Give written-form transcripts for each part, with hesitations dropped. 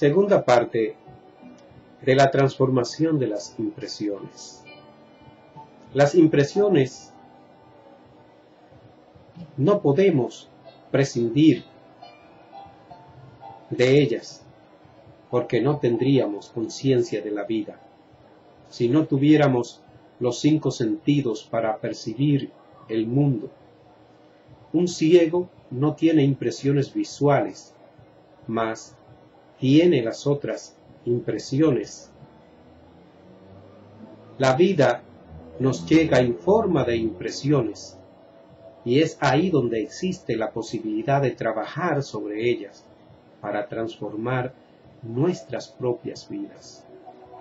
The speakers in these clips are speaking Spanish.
Segunda parte de la transformación de las impresiones. Las impresiones no podemos prescindir de ellas porque no tendríamos conciencia de la vida. Si no tuviéramos los 5 sentidos para percibir el mundo, un ciego no tiene impresiones visuales, mas tiene las otras impresiones. La vida nos llega en forma de impresiones y es ahí donde existe la posibilidad de trabajar sobre ellas para transformar nuestras propias vidas.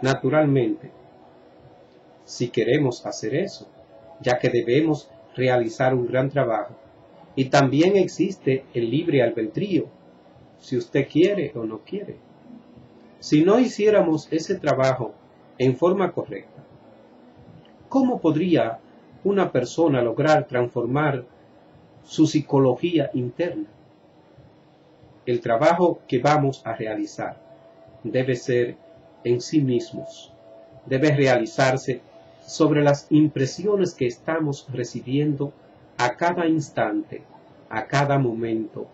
Naturalmente, si queremos hacer eso, ya que debemos realizar un gran trabajo, y también existe el libre albedrío, si usted quiere o no quiere. Si no hiciéramos ese trabajo en forma correcta, ¿cómo podría una persona lograr transformar su psicología interna? El trabajo que vamos a realizar debe ser en sí mismos, debe realizarse sobre las impresiones que estamos recibiendo a cada instante, a cada momento,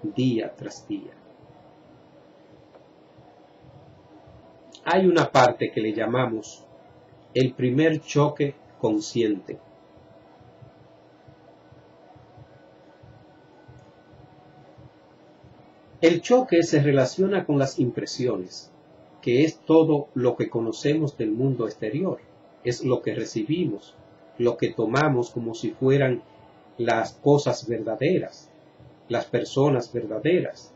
día tras día. Hay una parte que le llamamos el primer choque consciente. El choque se relaciona con las impresiones, que es todo lo que conocemos del mundo exterior, es lo que recibimos, lo que tomamos como si fueran las cosas verdaderas, las personas verdaderas.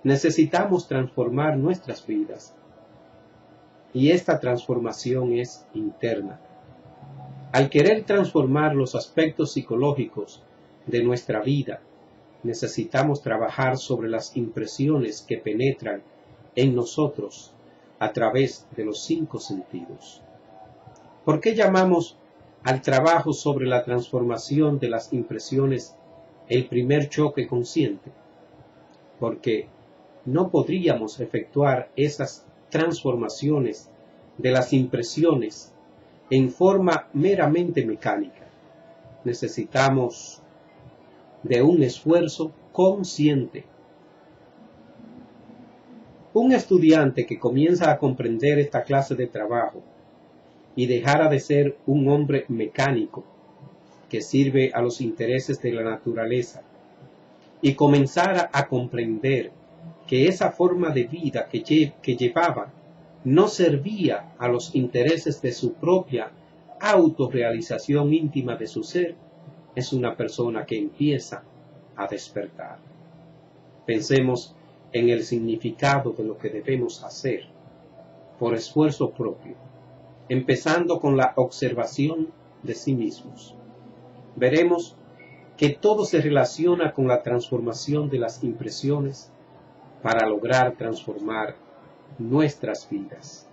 Necesitamos transformar nuestras vidas, y esta transformación es interna. Al querer transformar los aspectos psicológicos de nuestra vida, necesitamos trabajar sobre las impresiones que penetran en nosotros a través de los 5 sentidos. ¿Por qué llamamos al trabajo sobre la transformación de las impresiones el primer choque consciente? Porque no podríamos efectuar esas transformaciones de las impresiones en forma meramente mecánica. Necesitamos de un esfuerzo consciente. Un estudiante que comienza a comprender esta clase de trabajo y dejara de ser un hombre mecánico que sirve a los intereses de la naturaleza y comenzara a comprender que esa forma de vida que llevaba no servía a los intereses de su propia autorrealización íntima de su ser, es una persona que empieza a despertar. Pensemos en el significado de lo que debemos hacer por esfuerzo propio, empezando con la observación de sí mismos. Veremos que todo se relaciona con la transformación de las impresiones para lograr transformar nuestras vidas.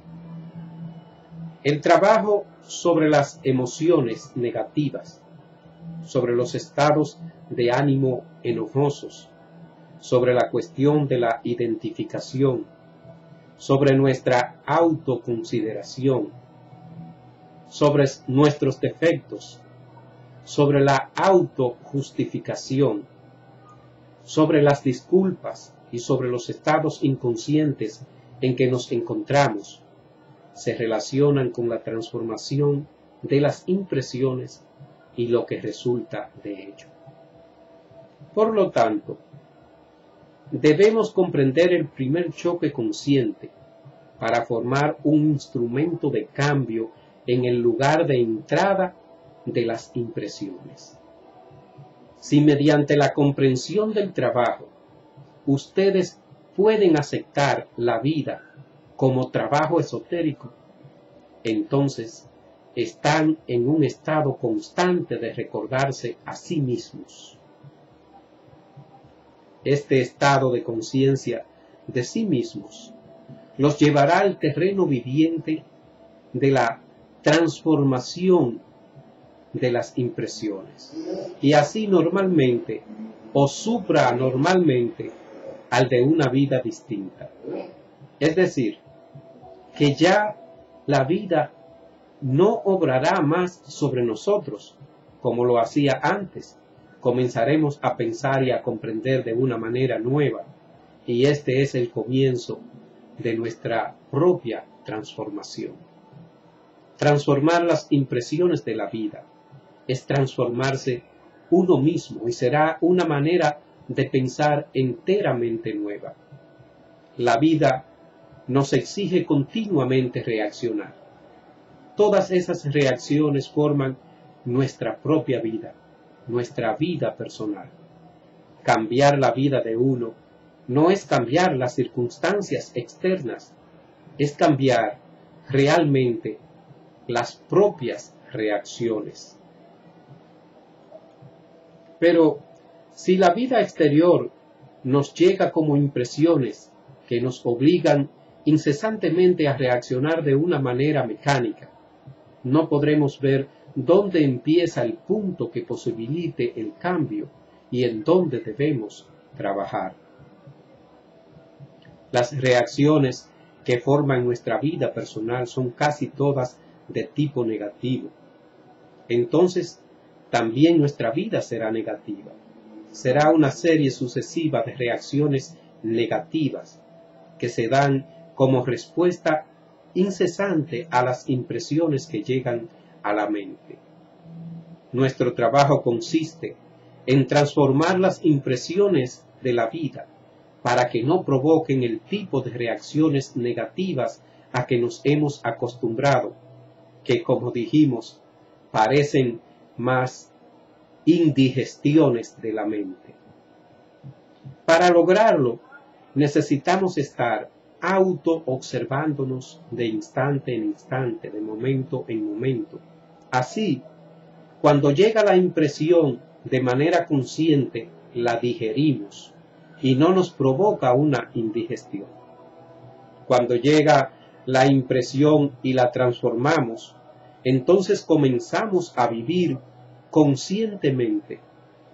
El trabajo sobre las emociones negativas, sobre los estados de ánimo enojosos, sobre la cuestión de la identificación, sobre nuestra autoconsideración, sobre nuestros defectos, sobre la autojustificación, sobre las disculpas y sobre los estados inconscientes en que nos encontramos, se relacionan con la transformación de las impresiones y lo que resulta de ello. Por lo tanto, debemos comprender el primer choque consciente para formar un instrumento de cambio en el lugar de entrada de las impresiones. Si mediante la comprensión del trabajo ustedes pueden aceptar la vida como trabajo esotérico, entonces están en un estado constante de recordarse a sí mismos. Este estado de conciencia de sí mismos los llevará al terreno viviente de la transformación de las impresiones, y así normalmente o supranormalmente al de una vida distinta. Es decir, que ya la vida no obrará más sobre nosotros como lo hacía antes. Comenzaremos a pensar y a comprender de una manera nueva, y este es el comienzo de nuestra propia transformación. Transformar las impresiones de la vida es transformarse uno mismo y será una manera de pensar enteramente nueva. La vida nos exige continuamente reaccionar. Todas esas reacciones forman nuestra propia vida, nuestra vida personal. Cambiar la vida de uno no es cambiar las circunstancias externas, es cambiar realmente las propias reacciones. Pero si la vida exterior nos llega como impresiones que nos obligan incesantemente a reaccionar de una manera mecánica, no podremos ver dónde empieza el punto que posibilite el cambio y en dónde debemos trabajar. Las reacciones que forman nuestra vida personal son casi todas de tipo negativo. Entonces, también nuestra vida será negativa. Será una serie sucesiva de reacciones negativas que se dan como respuesta incesante a las impresiones que llegan a la mente. Nuestro trabajo consiste en transformar las impresiones de la vida para que no provoquen el tipo de reacciones negativas a que nos hemos acostumbrado, que, como dijimos, parecen más indigestiones de la mente. Para lograrlo, necesitamos estar auto-observándonos de instante en instante, de momento en momento. Así, cuando llega la impresión de manera consciente, la digerimos y no nos provoca una indigestión. Cuando llega la impresión y la transformamos, entonces comenzamos a vivir conscientemente.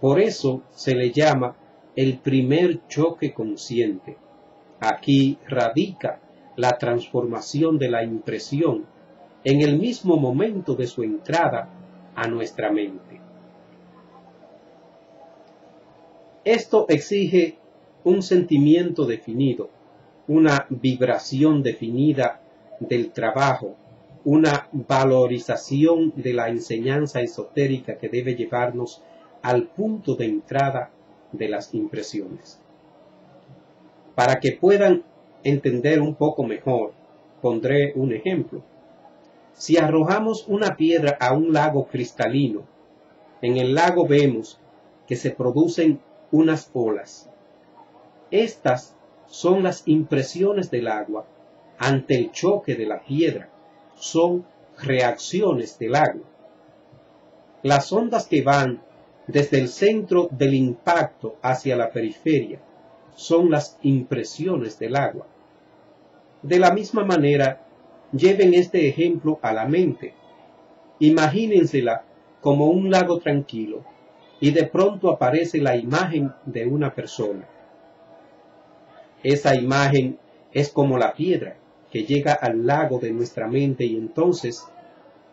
Por eso se le llama el primer choque consciente. Aquí radica la transformación de la impresión en el mismo momento de su entrada a nuestra mente. Esto exige un sentimiento definido, una vibración definida del trabajo, una valorización de la enseñanza esotérica que debe llevarnos al punto de entrada de las impresiones. Para que puedan entender un poco mejor, pondré un ejemplo. Si arrojamos una piedra a un lago cristalino, en el lago vemos que se producen unas olas. Estas son las impresiones del agua ante el choque de la piedra, son reacciones del agua. Las ondas que van desde el centro del impacto hacia la periferia son las impresiones del agua. De la misma manera, lleven este ejemplo a la mente. Imagínensela como un lago tranquilo y de pronto aparece la imagen de una persona. Esa imagen es como la piedra que llega al lago de nuestra mente y entonces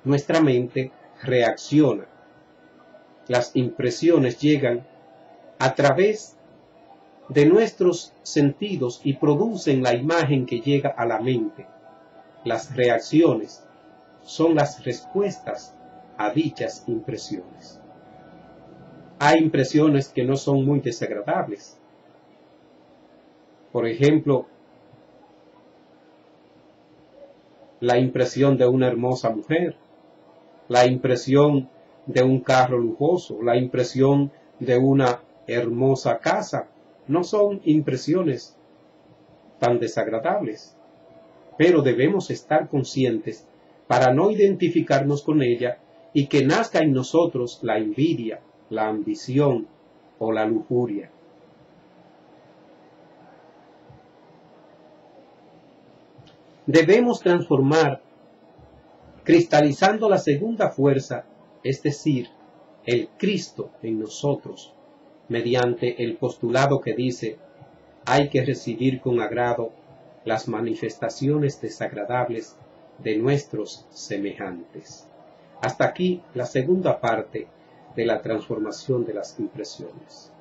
nuestra mente reacciona. Las impresiones llegan a través de nuestros sentidos y producen la imagen que llega a la mente. Las reacciones son las respuestas a dichas impresiones. Hay impresiones que no son muy desagradables. Por ejemplo, la impresión de una hermosa mujer, la impresión de un carro lujoso, la impresión de una hermosa casa, no son impresiones tan desagradables, pero debemos estar conscientes para no identificarnos con ella y que nazca en nosotros la envidia, la ambición o la lujuria. Debemos transformar, cristalizando la segunda fuerza, es decir, el Cristo en nosotros, mediante el postulado que dice: hay que recibir con agrado las manifestaciones desagradables de nuestros semejantes. Hasta aquí la segunda parte de la transformación de las impresiones.